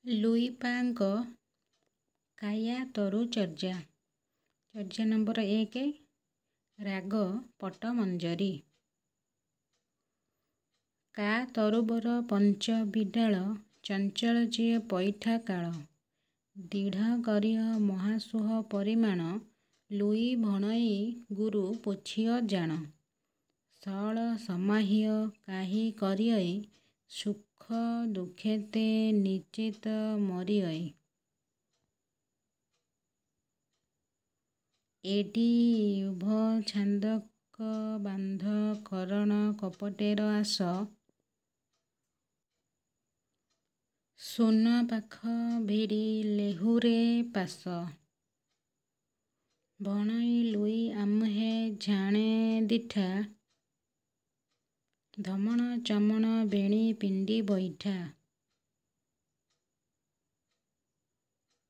ଲୁଇପାଙ୍କ କାୟା ତରୁ ଚର୍ଯ୍ୟା। ଚର୍ଯ୍ୟା ନମ୍ବର 1 ରାଗ ପଟ୍ଟମଞ୍ଜରୀ। କା ତରୁବର ପଞ୍ଚ ବିଡାଳ ଚଞ୍ଚଳ ଯିଏ ପଇଠା କାଳ। ଦୀଢ଼ କରିୟ ମହାସୁହ ପରିମାଣ ଲୁଇ ଭଣଇ ଗୁରୁ ପୋଛିଅ ଜାଣ। ସଅଳ ସମାହିଅ କାହି କରିଅଇ ସୁଖ ଦୁଃଖେତେ ନିଶ୍ଚିତ ମରିଅଇ। ଏଡ଼ି ଉଭ ଛାନ୍ଦକ ବାନ୍ଧ କରଣ କପଟେର ଆସ। ସୁନ ପାଖ ଭିଡ଼ି ଲେହୁରେ ପାଶ। ଭଣଇ ଲୁଇ ଆମୁହେ ଝାଣେ ଦିଠା। ଧମଣ ଚମଣ ବେଣୀ ପିଣ୍ଡି ବଇଠା।